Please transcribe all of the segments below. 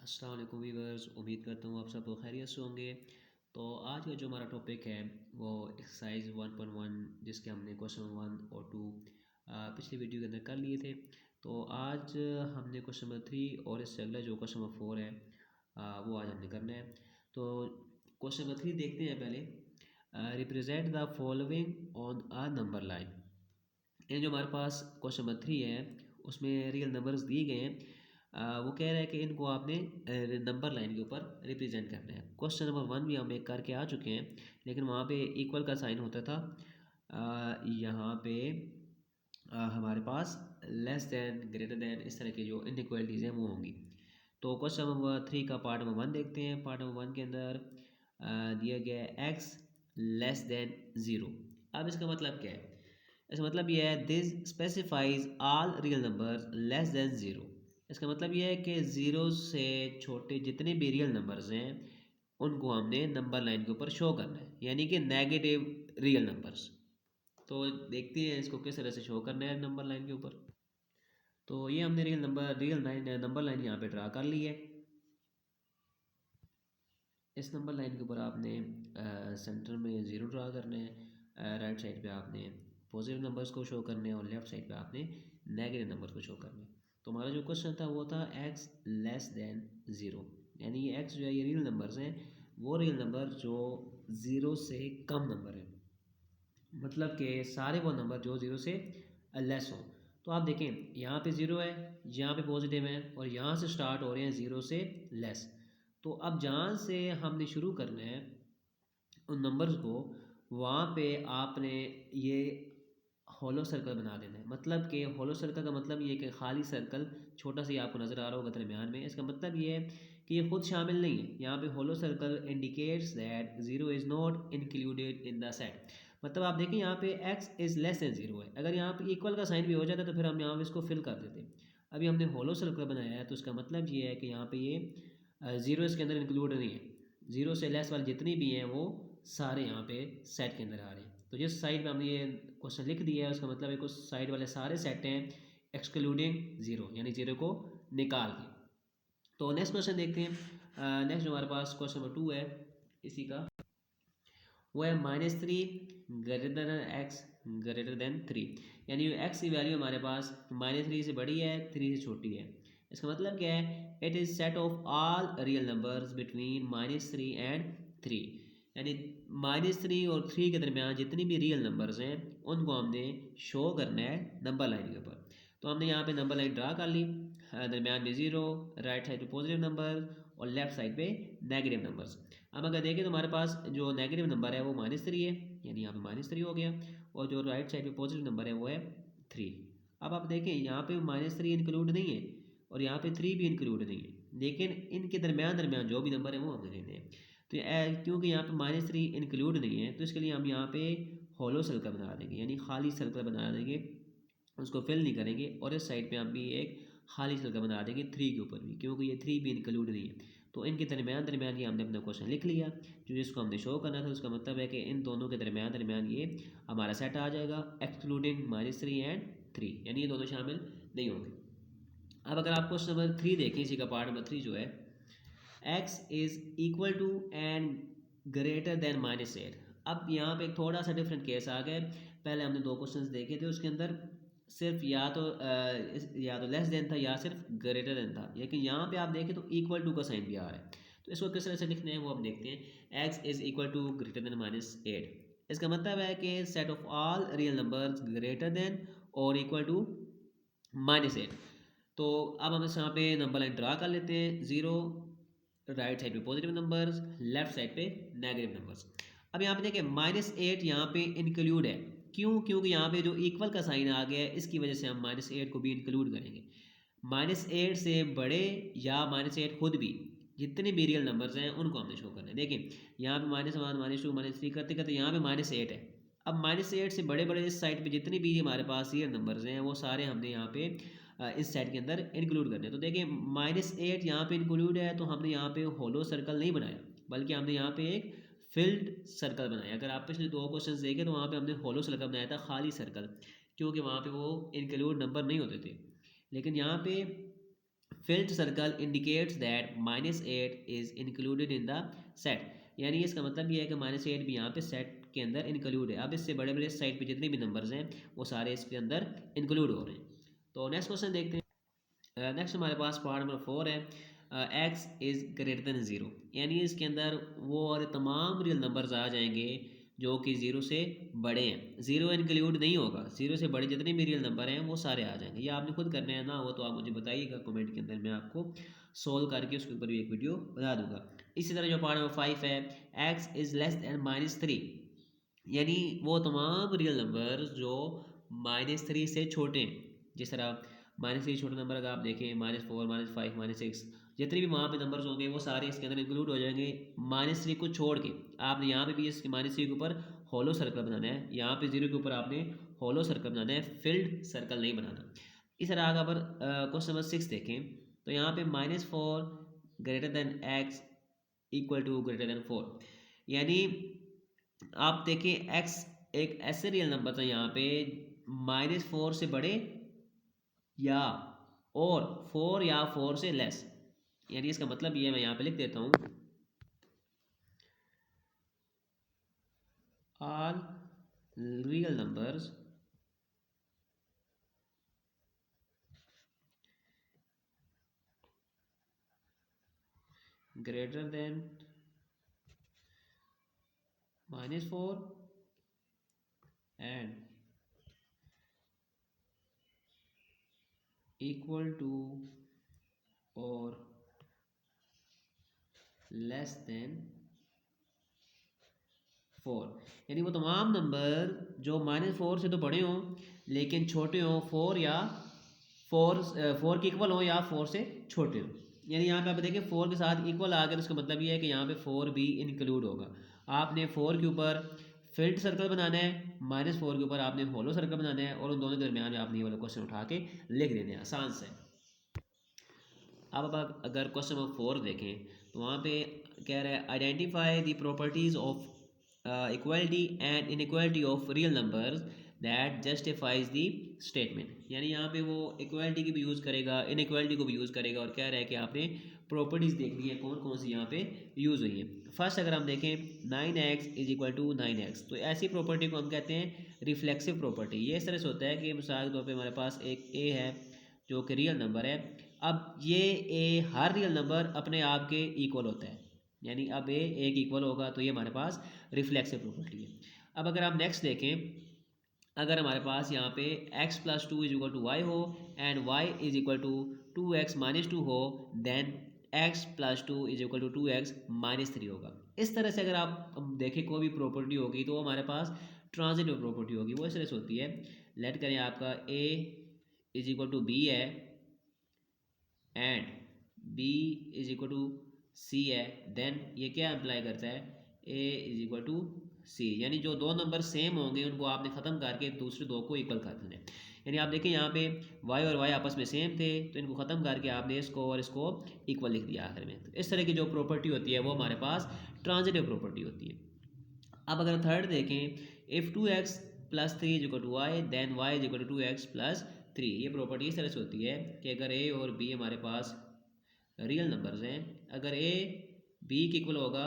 अस्सलाम वालेकुम वीवर्स, उम्मीद करता हूँ आप सब लोग खैरियत से होंगे। तो आज का जो हमारा टॉपिक है वो एक्सरसाइज 1.1 जिसके हमने क्वेश्चन 1 और 2 पिछली वीडियो के अंदर कर लिए थे। तो आज हमने क्वेश्चन नंबर 3 और इससे अगला जो क्वेश्चन नंबर 4 है वो आज हमने करना है। तो क्वेश्चन नंबर 3 देखते हैं पहले। Represent the following on a number line. ये जो हमारे पास क्वेश्चन नंबर 3 है उसमें रियल नंबर्स दिए गए हैं। वो कह रहा है कि इनको आपने नंबर लाइन के ऊपर रिप्रेजेंट करना है। क्वेश्चन नंबर 1 भी हम एक करके आ चुके हैं, लेकिन वहाँ पे इक्वल का साइन होता था। यहाँ पे हमारे पास लेस दैन, ग्रेटर दैन, इस तरह की जो इनइक्वालिटीज़ हैं वो होंगी। तो क्वेश्चन नंबर 3 का पार्ट नंबर 1 देखते हैं। पार्ट नंबर 1 के अंदर दिया गया है एक्स लेस दैन ज़ीरो। अब इसका मतलब क्या है? इसका मतलब ये है this specifies all real numbers less than zero. इसका मतलब ये है कि ज़ीरो से छोटे जितने भी रियल नंबर्स हैं उनको हमने नंबर लाइन के ऊपर शो करना है, यानी कि नेगेटिव रियल नंबर्स। तो देखते हैं इसको किस तरह से शो करना है नंबर लाइन के ऊपर। तो ये हमने रियल लाइन नंबर लाइन यहाँ पे ड्रा कर ली है। इस नंबर लाइन के ऊपर आपने सेंटर में ज़ीरो ड्रा करना है। राइट साइड पे आपने पॉजिटिव नंबर्स को शो करने हैं और लेफ्ट साइड पे आपने नेगेटिव नंबर्स को शो करने हैं। तो हमारा जो क्वेश्चन था वो था एक्स लेस दैन ज़ीरो, यानी ये एक्स जो है ये रियल नंबर्स हैं, वो रियल नंबर जो ज़ीरो से कम नंबर है, मतलब कि सारे वो नंबर जो ज़ीरो से लेस हों। तो आप देखें यहाँ पे ज़ीरो है, यहाँ पे पॉजिटिव है और यहाँ से स्टार्ट हो रहे हैं ज़ीरो से लेस। तो अब जहाँ से हमने शुरू करना है उन नंबर्स को, वहाँ पे आपने ये हॉलो सर्कल बना देना है। मतलब कि हॉलो सर्कल का मतलब ये है कि खाली सर्कल छोटा सा ही आपको नज़र आ रहा होगा दरमियान में। इसका मतलब ये है कि ये खुद शामिल नहीं है। यहाँ पे hollow circle indicates that zero is not included in the set. मतलब आप देखें यहाँ पे x is less than zero है। अगर यहाँ पे इक्वल का साइन भी हो जाता तो फिर हम यहाँ पे इसको फिल कर देते। अभी हमने हॉलो सर्कल बनाया है तो इसका मतलब ये है कि यहाँ पे ये ज़ीरो इसके अंदर इंक्लूड नहीं है। ज़ीरो से लेस वाले जितनी भी हैं वो सारे यहाँ पे सेट के अंदर आ रहे हैं। तो जिस साइड में हमने ये क्वेश्चन लिख दिया है उसका मतलब है उस साइड वाले सारे सेट हैं एक्सक्लूडिंग ज़ीरो, यानी ज़ीरो को निकाल के। तो नेक्स्ट क्वेश्चन देखते हैं। नेक्स्ट जो हमारे पास क्वेश्चन नंबर 2 है इसी का, वो है -3 greater than x greater than 3। यानी एक्स की वैल्यू हमारे पास -3 से बड़ी है, 3 से छोटी है। इसका मतलब क्या है? It is set of all real numbers between -3 and 3। यानी -3 और 3 के दरमियान जितनी भी रियल नंबर्स हैं उनको हमने शो करना है नंबर लाइन के ऊपर। तो हमने यहाँ पे नंबर लाइन ड्रा कर ली। दरमियान में ज़ीरो, राइट साइड पे पॉजिटिव नंबर और लेफ्ट साइड पे नेगेटिव नंबर्स। अब अगर देखें तो हमारे पास जो नेगेटिव नंबर है वो -3 है, यानी यहाँ पे -3 हो गया, और जो राइट साइड पे पॉजिटिव नंबर है वो है 3। अब आप देखें यहाँ पे -3 इंक्लूड नहीं है और यहाँ पे 3 भी इंक्लूड नहीं है, लेकिन इनके दरमियान दरमियान जो भी नंबर है वो हमने लेने हैं। तो क्योंकि यहाँ पे -3 इंक्लूड नहीं है तो इसके लिए हम यहाँ पे हॉलो सर्कल बना देंगे, यानी खाली सर्कल बना देंगे, उसको फिल नहीं करेंगे। और इस साइड पे हम भी एक खाली सर्कल बना देंगे 3 के ऊपर भी, क्योंकि ये 3 भी इंक्लूड नहीं है। तो इनके दरमियान दरमियान ये हमने अपना क्वेश्चन लिख लिया जो जिसको हमने शो करना था। उसका मतलब है कि इन दोनों के दरमियान दरमियान ये हमारा सेट आ जाएगा एक्सक्लूडिंग -3 एंड 3, यानी ये दोनों शामिल नहीं होंगे। अब अगर आप क्वेश्चन नंबर 3 देखें, इसी का पार्ट नंबर 3 जो है, x is equal to and greater than -8। अब यहाँ पे एक थोड़ा सा डिफरेंट केस आ गया। पहले हमने 2 क्वेश्चंस देखे थे, उसके अंदर सिर्फ या तो लेस देन था या सिर्फ ग्रेटर देन था, लेकिन यहाँ पे आप देखें तो इक्वल टू का साइन भी आ रहा है। तो इसको किस तरह से लिखना है वो हम देखते हैं। x is equal to greater than -8। इसका मतलब है कि set of all real numbers greater than और इक्वल टू -8। तो अब हम इस यहाँ पे नंबर लाइन ड्रा कर लेते हैं। ज़ीरो, राइट साइड पे पॉजिटिव नंबर्स, लेफ्ट साइड पे नेगेटिव नंबर्स। अब यहाँ पे देखिए -8 यहाँ पे इंक्लूड है। क्यों? क्योंकि यहाँ पे जो इक्वल का साइन आ गया है इसकी वजह से हम -8 को भी इंक्लूड करेंगे। -8 से बड़े या -8 खुद भी जितने भी रियल नंबर्स हैं उनको हमने शो करना है। देखिए यहाँ पे -1 -2 -3 करते करते यहाँ पे -8 है। अब -8 से बड़े बड़े इस साइड पे जितने भी हमारे पास रियल नंबर्स हैं वो सारे हमने यहाँ पे इस सेट के अंदर इंक्लूड करने हैं। तो देखिए -8 यहाँ पे इंक्लूड है तो हमने यहाँ पे होलो सर्कल नहीं बनाया, बल्कि हमने यहाँ पे एक फिल्ड सर्कल बनाया। अगर आप पिछले 2 क्वेश्चंस देखें तो वहाँ पे हमने होलो सर्कल बनाया था, खाली सर्कल, क्योंकि वहाँ पे वो इंक्लूड नंबर नहीं होते थे। लेकिन यहाँ पे field circle indicates that -8 is included in the set. यानी इसका मतलब ये है कि -8 भी यहाँ पे सेट के अंदर इंक्लूड है। अब इससे बड़े बड़े साइड पे जितने भी नंबर्स हैं वो सारे इसके अंदर इंक्लूड हो रहे हैं। तो नेक्स्ट क्वेश्चन देखते हैं। नेक्स्ट हमारे पास पार्ट नंबर 4 है, x is greater than zero. यानी इसके अंदर वो और तमाम रियल नंबर्स आ जाएंगे जो कि ज़ीरो से बड़े हैं। ज़ीरो इंक्लूड नहीं होगा, ज़ीरो से बड़े जितने भी रियल नंबर हैं वो सारे आ जाएंगे। ये आपने खुद करना है, ना हो तो आप मुझे बताइएगा कमेंट के अंदर, मैं आपको सोल्व करके उसके ऊपर भी एक वीडियो बना दूंगा। इसी तरह जो पार्ट नंबर 5 है, एक्स इज़ लेस दैन -3। यानी वो तमाम रियल नंबर जो -3 से छोटे हैं। जिस तरह -3 छोटे नंबर अगर आप देखें, -4, -5, -6, जितने भी वहाँ पे नंबर्स होंगे वो सारे इसके अंदर इंक्लूड हो जाएंगे। -3 को छोड़ के आपने यहाँ पे भी इसके -3 के ऊपर हॉलो सर्कल बनाना है, यहाँ पे 0 के ऊपर आपने हॉलो सर्कल बनाना है, फिल्ड सर्कल नहीं बनाना। इस तरह अगर क्वेश्चन नंबर 6 देखें तो यहाँ पे -4 greater than x equal to greater than 4। यानी आप देखें एक्स एक ऐसे रियल नंबर था यहाँ पे -4 से बड़े या और 4 या 4 से लेस। यानी इसका मतलब ये मैं यहाँ पे लिख देता हूँ, all real numbers greater than -4 and equal to और लेस देन 4। यानी वो तमाम नंबर जो -4 से तो बड़े हों लेकिन छोटे हों, 4 या 4 के इक्वल हों या 4 से छोटे हों। यानी यहाँ पे आप देखें 4 के साथ इक्वल आ गया, तो उसका मतलब ये है कि यहाँ पे 4 भी इंक्लूड होगा। आपने 4 के ऊपर फिल्ड सर्कल बनाना है, -4 के ऊपर आपने होलो सर्कल बनाना है, और उन दोनों के दरमियान में आपने ये वाला क्वेश्चन उठा के लिख देने हैं, आसान से। अब अगर क्वेश्चन नंबर 4 देखें तो वहाँ पे कह रहा है identify the properties of equality and inequality of real numbers that justifies the statement. यानी यहाँ पे वो इक्वालिटी की भी यूज़ करेगा, इनइक्वालिटी को भी यूज़ करेगा, और कह रहा है कि आपने प्रॉपर्टीज़ देखनी है कौन कौन सी यहाँ पे यूज़ हुई हैं। फर्स्ट अगर हम देखें 9x is equal to 9x, तो ऐसी प्रॉपर्टी को हम कहते हैं रिफ्लेक्सिव प्रॉपर्टी। ये इस तरह से होता है कि मिसाल के तौर पर हमारे पास एक a है जो कि रियल नंबर है। अब ये ए हर रियल नंबर अपने आप के इक्वल होता है, यानी अब ए एक इक्वल होगा, तो ये हमारे पास रिफ्लेक्सिव प्रॉपर्टी है। अब अगर आप नेक्स्ट देखें, अगर हमारे पास यहाँ पे x plus 2 is equal to y हो and y is equal to 2x minus 2 हो, then x plus 2 is equal to 2x minus 3 होगा। इस तरह से अगर आप देखें कोई भी प्रॉपर्टी होगी तो वो हमारे पास ट्रांजिटिव प्रॉपर्टी होगी। वो इस तरह से होती है, लेट करें आपका a is equal to b है and b is equal to c है, देन ये क्या अप्लाई करता है, a is equal to c. यानी जो दो नंबर सेम होंगे उनको आपने ख़त्म करके दूसरे दो को इक्वल कर देना है। यानी आप देखें यहाँ पे y और y आपस में सेम थे, तो इनको ख़त्म करके आपने इसको और इसको इक्वल लिख दिया आखिर में। तो इस तरह की जो प्रॉपर्टी होती है वो हमारे पास ट्रांजिटिव प्रॉपर्टी होती है। अब अगर थर्ड देखें, if 2x plus 3 is equal to y then y is equal to 2x plus 3। ये प्रॉपर्टी इस तरह से होती है कि अगर a और b हमारे पास रियल नंबर्स हैं, अगर a b के इक्वल होगा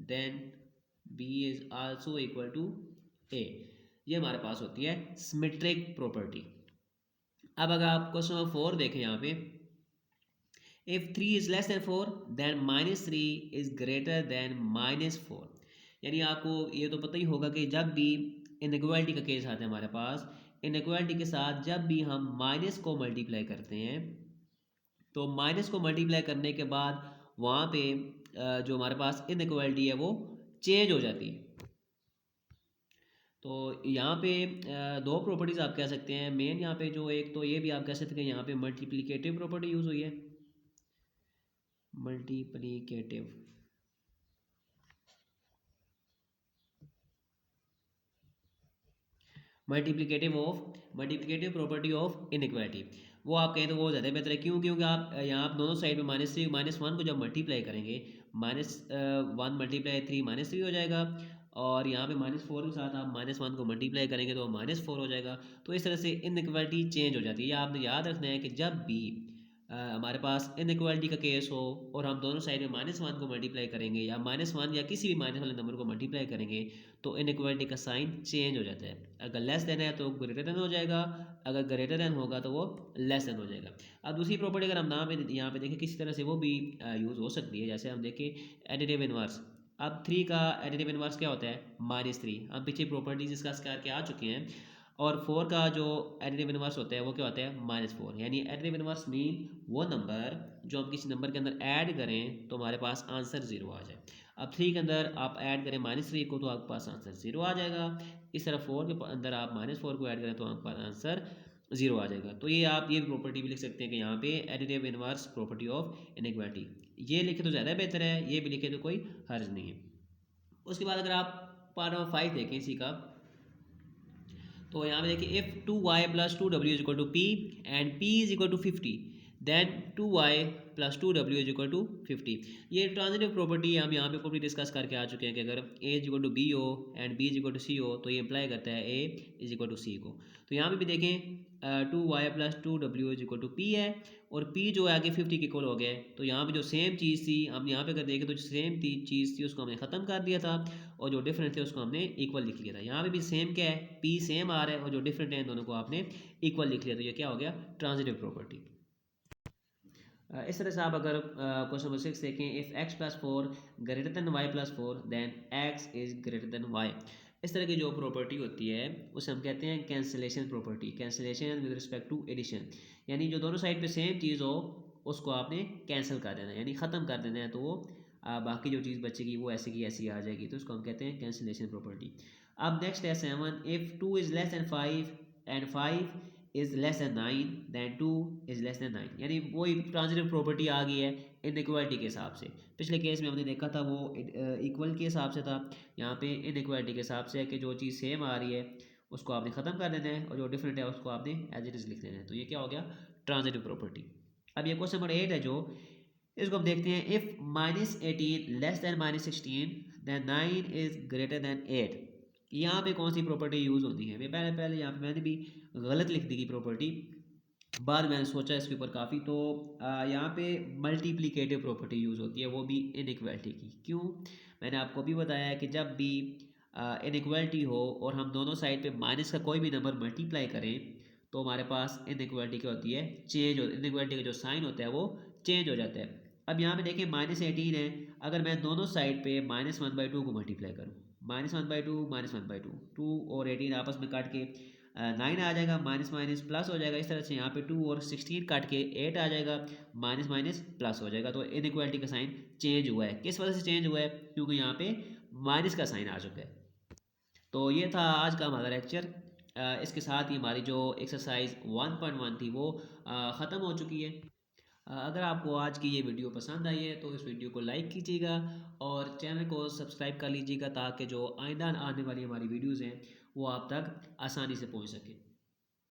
then b is also equal to a। ये हमारे पास होती है सिमेट्रिक प्रॉपर्टी। अब अगर आप क्वेश्चन नंबर 4 देखें यहाँ पे, if 3 is less than 4 then -3 is greater than -4। यानी आपको ये तो पता ही होगा कि जब भी इनइक्वालिटी का केस आता है हमारे पास, इनइक्वालिटी के साथ जब भी हम माइनस को मल्टीप्लाई करते हैं, तो माइनस को मल्टीप्लाई करने के बाद वहाँ पे जो हमारे पास इनइक्वालिटी है वो चेंज हो जाती है। तो यहाँ पे दो प्रॉपर्टीज़ आप कह सकते हैं मेन। यहाँ पे जो एक तो ये भी आप कह सकते हैं कि यहाँ पे मल्टीप्लिकेटिव प्रॉपर्टी यूज़ हुई है, multiplicative multiplicative property of inequality. वो आप कहें तो वो ज़्यादा बेहतर है। क्यों? क्योंकि आप यहाँ आप दोनों साइड में -3 -1 को जब मल्टीप्लाई करेंगे, -1 मल्टीप्लाई 3 -3 हो जाएगा, और यहाँ पे -4 के साथ आप -1 को मल्टीप्लाई करेंगे तो -4 हो जाएगा। तो इस तरह से इनइक्वालिटी चेंज हो जाती है। या आपने याद रखना है कि जब भी हमारे पास इनइक्वालिटी का केस हो और हम दोनों साइड में -1 को मल्टीप्लाई करेंगे या -1 या किसी भी माइनस वाले नंबर को मल्टीप्लाई करेंगे तो इनइक्वालिटी का साइन चेंज हो जाता है। अगर लेस देन है तो ग्रेटर देन हो जाएगा, अगर ग्रेटर देन होगा तो वो लेस देन हो जाएगा। अब दूसरी प्रॉपर्टी अगर हम यहाँ पे देखें किसी तरह से वो भी यूज़ हो सकती है। जैसे हम देखें एडिटिव इनवर्स। अब 3 का एडिटिव इनवर्स क्या होता है? -3। हम पीछे प्रॉपर्टीज डिस्कस करके आ चुके हैं। और 4 का जो एडिटिव इनवर्स होता है वो क्या होता है? -4। यानी एडिटिव इनवर्स मीन वो नंबर जो हम किसी नंबर के अंदर ऐड करें तो हमारे पास आंसर 0 आ जाए। अब 3 के अंदर आप ऐड करें -3 को तो आपके पास आंसर 0 आ जाएगा। इस तरह 4 के अंदर आप -4 को ऐड करें तो आपके पास आंसर 0 आ जाएगा। तो ये आप ये प्रॉपर्टी भी लिख सकते हैं कि यहाँ पे additive inverse property of inequality. ये लिखे तो ज़्यादा बेहतर है, ये भी लिखे तो कोई हर्ज नहीं है। उसके बाद अगर आप पार्ट नंबर 5 देखें इसी का, तो यहाँ पे देखिए if 2y + 2w is equal to p and p is equal to 50 then 2y + 2w is equal to 50। ये ट्रांजिटिव प्रॉपर्टी हम यहाँ पे पूरी डिस्कस करके आ चुके हैं कि अगर a is equal to b हो and b is equal to c हो तो ये इम्प्लाई करता है a is equal to c को। तो यहाँ पे भी देखें 2y + 2w is equal to p है और p जो है आगे 50 के इक्वल हो गया है। तो यहाँ पे जो सेम चीज़ थी हम यहाँ पे अगर देखें तो जो सेम चीज़ थी उसको हमने ख़त्म कर दिया था और जो डिफरेंट थे उसको हमने इक्वल लिख लिया था। यहाँ पे भी सेम क्या है? p सेम आ रहा है और जो डिफरेंट है इन दोनों को आपने इक्वल लिख लिया। तो ये क्या हो गया? Transitive property. इस तरह से आप अगर क्वेश्चन नंबर 6 देखें, if x + 4 greater than y + 4 then x is greater than y। इस तरह की जो प्रॉपर्टी होती है उसे हम कहते हैं cancellation property. Cancellation with respect to addition, यानी जो दोनों साइड पे सेम चीज़ हो उसको आपने कैंसिल कर देना है, यानी ख़त्म कर देना है। तो वो बाकी जो चीज़ बचेगी वो ऐसे की ऐसी आ जाएगी। तो उसको हम कहते हैं कैंसिलेशन प्रॉपर्टी। अब नेक्स्ट है 7, if 2 is less than 5 and 5 is less than 9 then 2 is less than 9। यानी वही ट्रांजिटिव प्रॉपर्टी आ गई है इनइक्वालिटी के हिसाब से। पिछले केस में हमने देखा था वो इक्वल के हिसाब से था, यहाँ पे इनइक्वालिटी के हिसाब से है कि जो चीज़ सेम आ रही है उसको आपने ख़त्म कर देना है और जो डिफरेंट है उसको आपने एज इट इज़ लिख देना है। तो ये क्या हो गया? Transitive property. अब ये क्वेश्चन नंबर 8 है जो, इसको हम देखते हैं। If -18 less than -16 then 9 is greater than 8। यहाँ पे कौन सी प्रॉपर्टी यूज़ होती है? मैं पहले यहाँ पे मैंने भी गलत लिख दी की प्रॉपर्टी, बाद मैंने सोचा इसके ऊपर काफ़ी। तो यहाँ पे मल्टीप्लिकेटिव प्रॉपर्टी यूज़ होती है, वो भी इनइक्वालिटी की। क्यों? मैंने आपको भी बताया है कि जब भी इनइक्वालिटी हो और हम दोनों साइड पे माइनस का कोई भी नंबर मल्टीप्लाई करें तो हमारे पास इनइक्वालिटी क्या होती है? चेंज हो, इनइक्वालिटी का जो साइन होता है वो चेंज हो जाता है। अब यहाँ पे देखिए -18 है, अगर मैं दोनों साइड पे -1/2 को मल्टीप्लाई करूँ, -1/2 -1/2, 2 और 18 आपस में काट के 9 आ जाएगा, माइनस माइनस प्लस हो जाएगा। इस तरह से यहाँ पे 2 और 16 काट के 8 आ जाएगा, माइनस माइनस प्लस हो जाएगा। तो इनइक्वालिटी का साइन चेंज हुआ है। किस वजह से चेंज हुआ है? क्योंकि यहाँ पे माइनस का साइन आ चुका है। तो ये था आज का हमारा लेक्चर। इसके साथ ही हमारी जो एक्सरसाइज 1.1 थी वो ख़त्म हो चुकी है। अगर आपको आज की ये वीडियो पसंद आई है तो इस वीडियो को लाइक कीजिएगा और चैनल को सब्सक्राइब कर लीजिएगा ताकि जो आइंदा आने वाली हमारी वीडियोज़ हैं वो आप तक आसानी से पहुंच सके।